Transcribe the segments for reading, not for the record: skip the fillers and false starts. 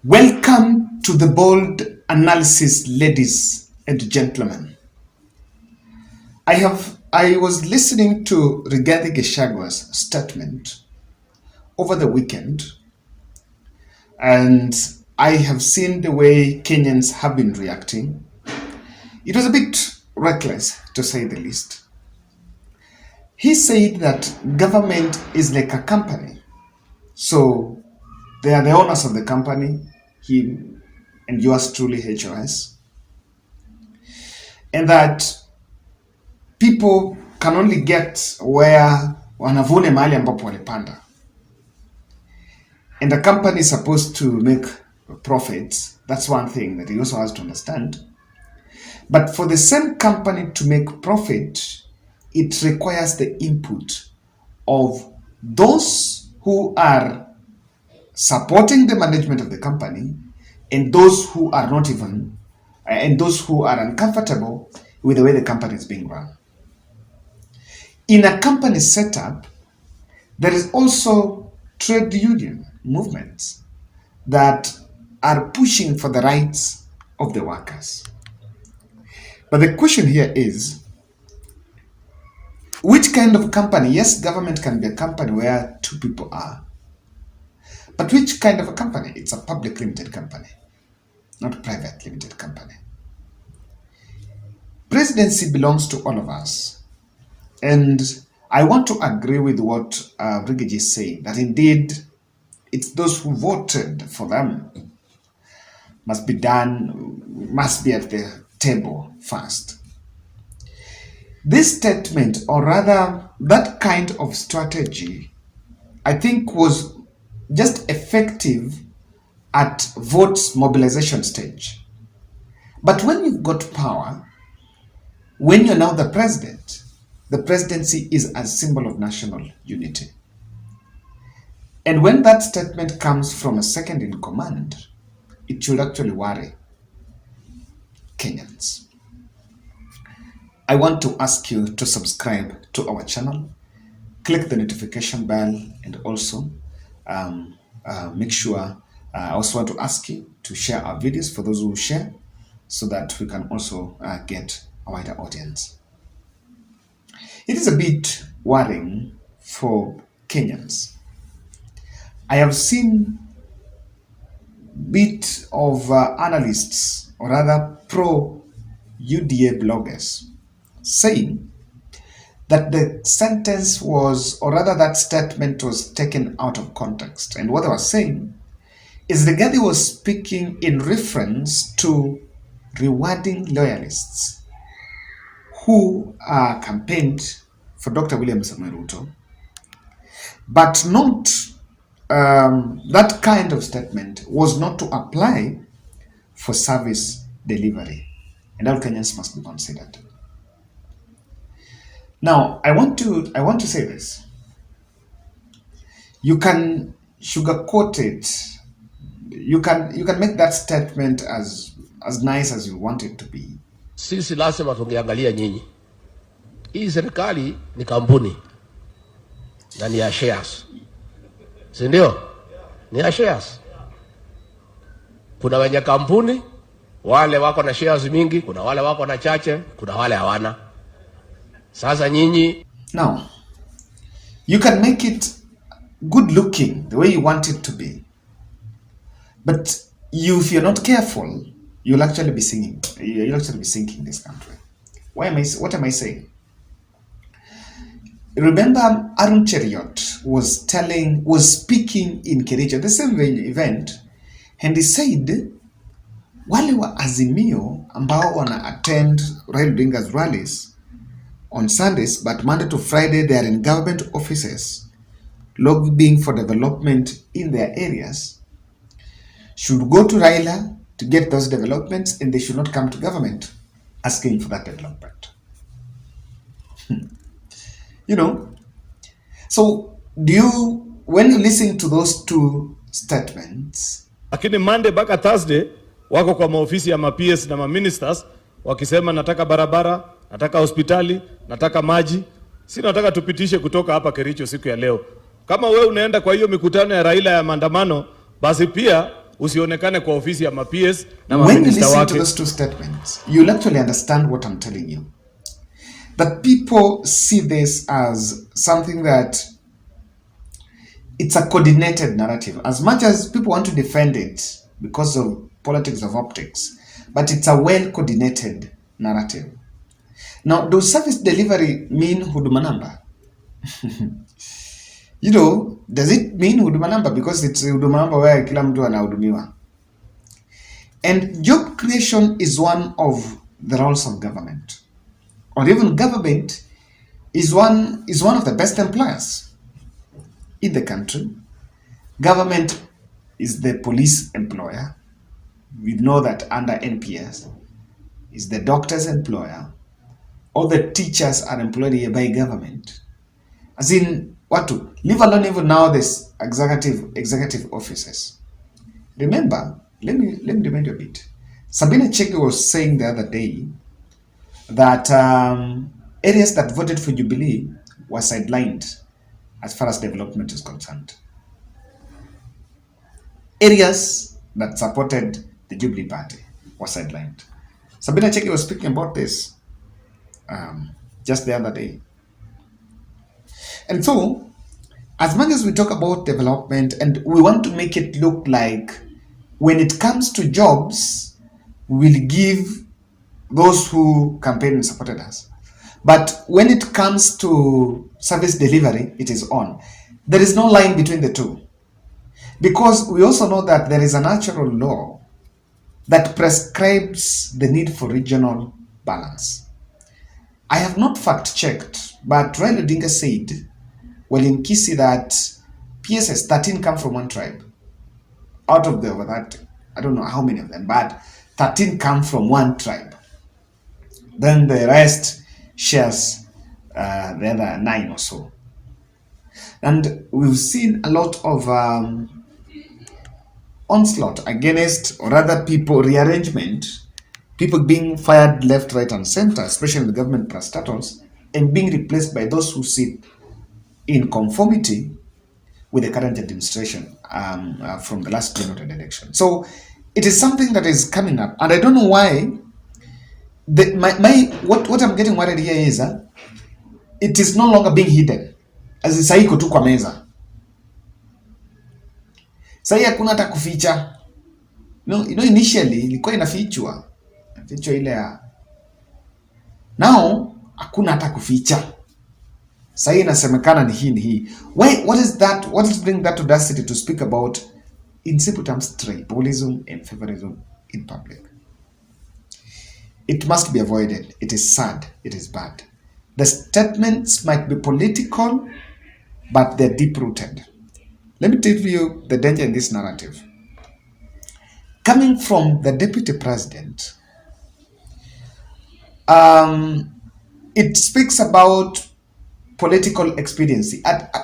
Welcome to the bold analysis, ladies and gentlemen. I was listening to Rigathi statement over the weekend, and I have seen the way Kenyans have been reacting. It was a bit reckless, to say the least. He said that government is like a company. So they are the owners of the company, him and yours truly, HOS. And that people can only get where wanavune mahali ambapo walipanda. And the company is supposed to make profits. That's one thing that he also has to understand. But for the same company to make profit, it requires the input of those who are supporting the management of the company and those who are not even, and those who are uncomfortable with the way the company is being run. In a company setup, there is also trade union movements that are pushing for the rights of the workers. But the question here is, which kind of company? Yes, government can be a company where two people are. But which kind of a company? It's a public limited company, not a private limited company. Presidency belongs to all of us. And I want to agree with what Rigathi is saying, that indeed it's those who voted for them must be at the table first. This statement, or rather that kind of strategy, I think was just effective at votes mobilization stage. But when you've got power, when you're now the president, the presidency is a symbol of national unity. And when that statement comes from a second in command, it should actually worry Kenyans. I want to ask you to subscribe to our channel, click the notification bell, and also make sure, I also want to ask you to share our videos for those who share, so that we can also get a wider audience. It is a bit worrying for Kenyans. I have seen bit of analysts, or rather pro-UDA bloggers, saying that the sentence was, or rather that statement was taken out of context. And what they were saying is Rigathi was speaking in reference to rewarding loyalists who campaigned for Dr. William Samoei Ruto, but not that kind of statement was not to apply for service delivery, and all Kenyans must be considered. Now, I want to say this. You can sugarcoat it. You can make that statement as nice as you want it to be. Sisi lazima tungeangalia nyinyi. Hii serikali ni kampuni na ni ya shares. Si ndio? Ni ya shares. Kuna wenye kampuni, wale wako na shares mingi, kuna wale wako na chache, kuna wale hawana. Sasa nyinyi. Now, you can make it good looking the way you want it to be. But if you're not careful, you'll actually be sinking this country. What am I saying? Remember, Arun Cheriot was speaking in Kericho, the same event, and he said, wale wa Azimio ambao wana attend Raila Odinga's rallies on Sundays, but Monday to Friday they are in government offices lobbying for development in their areas, should go to Raila to get those developments, and they should not come to government asking for that development. You know, so when you listen to those two statements, lakini Monday mpaka Thursday wako kwa maofisi ya ma-PS na ma-ministers wakisema nataka barabara, nataka hospitali, nataka maji. Si nataka tupitishe kutoka hapa Kericho siku ya leo. Kama wewe unaenda kwa hiyo mikutano ya Raila ya maandamano, basi pia usionekane kwa ofisi ya PS na When you maminista listen to wake. those two statements, you'll actually understand what I'm telling you. That people see this as something that it's a coordinated narrative. As much as people want to defend it because of politics of optics, but it's a well-coordinated narrative. Now, does service delivery mean huduma number? Does it mean huduma number? Because it's huduma number where kila mtu anahudumiwa. And job creation is one of the roles of government. Or even government is one of the best employers in the country. Government is the police employer. We know that under NPS is the doctor's employer. All the teachers are employed here by government. As in, what to leave alone even now this executive offices. Remember, let me remind you a bit. Sabina Chege was saying the other day that areas that voted for Jubilee were sidelined as far as development is concerned. Areas that supported the Jubilee Party were sidelined. Sabina Chege was speaking about this just the other day. And so, as much as we talk about development and we want to make it look like when it comes to jobs, we'll give those who campaigned and supported us. But when it comes to service delivery, it is on. There is no line between the two. Because we also know that there is a natural law that prescribes the need for regional balance. I have not fact-checked, but Raila Odinga said, well, in Kisii, that PSS 13 come from one tribe. Out of the over that, I don't know how many of them, but 13 come from one tribe. Then the rest shares the other 9 or so. And we've seen a lot of onslaught against, or rather people, rearrangement, people being fired left, right, and center, especially in the government parastatals, and being replaced by those who sit in conformity with the current administration from the last general election. So it is something that is coming up, and I don't know why. What I'm getting worried here is it is no longer being hidden, as it's saiko tu kwa meza. Sasa hakuna hata kuficha. Initially ilikuwa inafichwa ile ya. Now hakuna hata kuficha. Sasa inasemekana ni hii. What is that? What is bringing that audacity to speak about, in simple terms, tribalism and favorism in public? It must be avoided. It is sad. It is bad. The statements might be political, but they're deep-rooted. Let me tell you the danger in this narrative. Coming from the deputy president, it speaks about political expediency.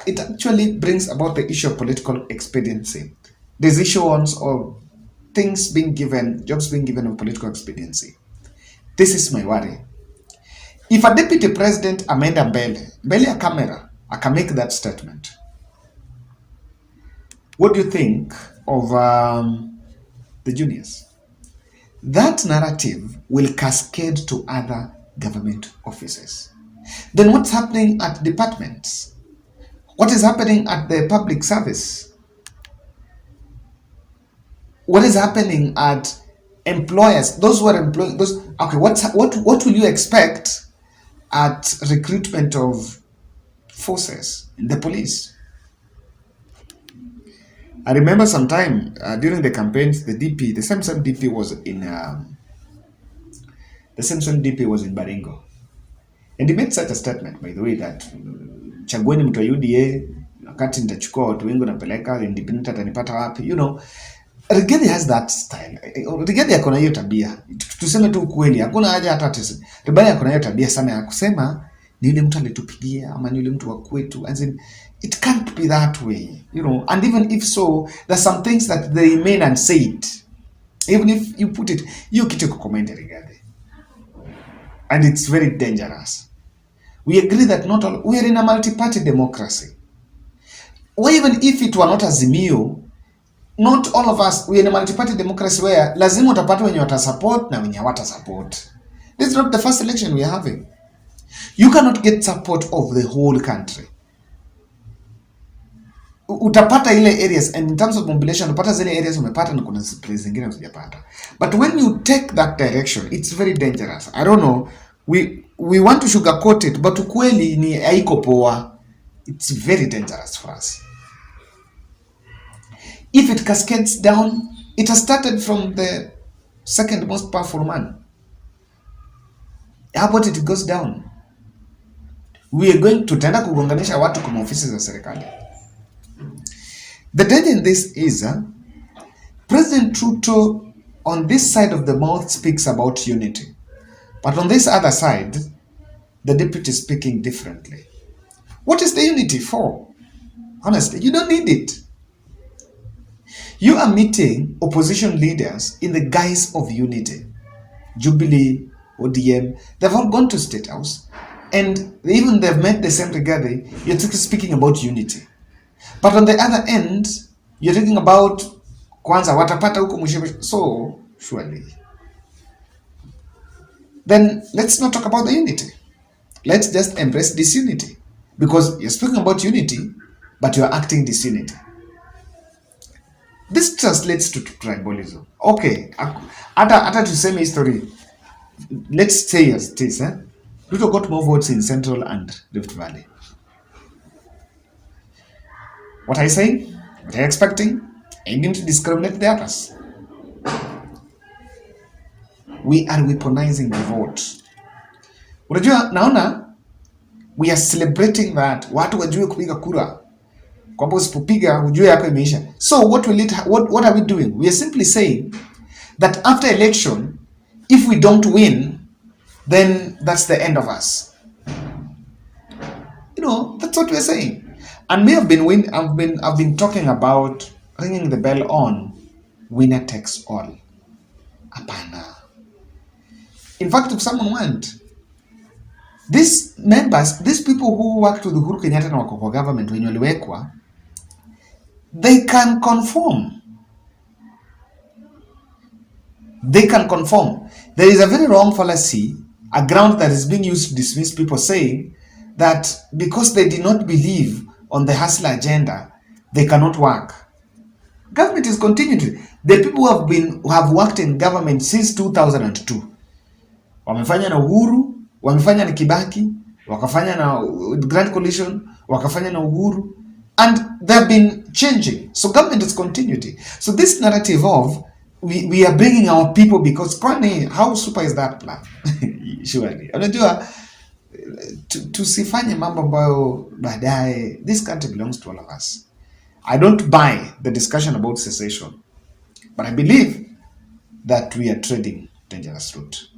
It actually brings about the issue of political expediency. There's issues of things being given, jobs being given of political expediency. This is my worry. If a deputy president amenda mbele ya camera, I can make that statement. What do you think of the juniors? That narrative will cascade to other government offices. Then what's happening at departments? What is happening at the public service? What is happening at employers? Those who are employing those. Okay, what will you expect at recruitment of forces in the police? I remember sometime during the campaigns, the same DP was in Baringo, and he made such a statement, by the way, that chagueni mtu wa UDA, wakati nitachukua watu wengi napeleka independent atanipata wapi. Rigathi has that style. Rigathi akona hiyo tabia. Tuseme tu ukweli, hakuna haja hata tese. Rigathi akona hiyo tabia sana ya kusema ni yule mtu alitupigia ama ni yule mtu wa kwetu. As in, it can't be that way, and even if so, there's some things that they remain unsaid. Even if you put it, you kitu kukomende Rigathi. And it's very dangerous. We agree that we are in a multi-party democracy. Or even if it were not Azimio, not all of us, we are in a multi-party democracy where lazima utapata wenye watasupport na wenye hawatasupport. This is not the first election we are having. You cannot get support of the whole country. Utapata ile areas, and in terms of population utapata zile areas umepata na kuna place zingine usijapata. But when you take that direction, it's very dangerous. I don't know, we want to sugarcoat it, but ukweli ni haiko poa. It's very dangerous for us. If it cascades down, it has started from the second most powerful man. How about it goes down? We are going to tenda kugonganisha watu kwa ofisi za serikali. The danger in this is President Ruto on this side of the mouth speaks about unity, but on this other side, the deputy is speaking differently. What is the unity for? Honestly, you don't need it. You are meeting opposition leaders in the guise of unity. Jubilee, ODM, they've all gone to Statehouse, and even they've met the same together. You're speaking about unity. But on the other end, you're talking about kwanza watapata huko mwisho. So surely, then let's not talk about the unity. Let's just embrace disunity, because you're speaking about unity, but you're acting disunity. This translates to tribalism. Okay, hata tuseme history. Let's say as it is, Ruto got more votes in Central and Rift Valley. What are you saying? What are you expecting? Aiming to discriminate the others. We are weaponizing the vote. Unajua, naona we are celebrating that watu wajue kupiga kura. Kwamba usipopiga hujue yako imeisha. So what are we doing? We are simply saying that after election, if we don't win, then that's the end of us. You know, that's what we're saying. And me I've been talking about ringing the bell on winner takes all. Apana. In fact, if someone went, these members, these people who worked with Uhuru Kenyatta na wako kwa government wenye waliwekwa, they can conform. They can conform. There is a very wrong fallacy, a ground that is being used to dismiss people, saying that because they did not believe on the hustler agenda, they cannot work. Government is continuing. The people who have worked in government since 2002. Wamefanya na Uhuru, wamefanya na Kibaki, wakafanya na Grand Coalition, wakafanya na Uhuru, and they've been changing. So government is continuity. So this narrative of we are bringing our people because kwani, how super is that plan? Surely. Unajua, tusifanye mambo ambayo baadaye, this country belongs to all of us. I don't buy the discussion about secession, but I believe that we are treading dangerous route.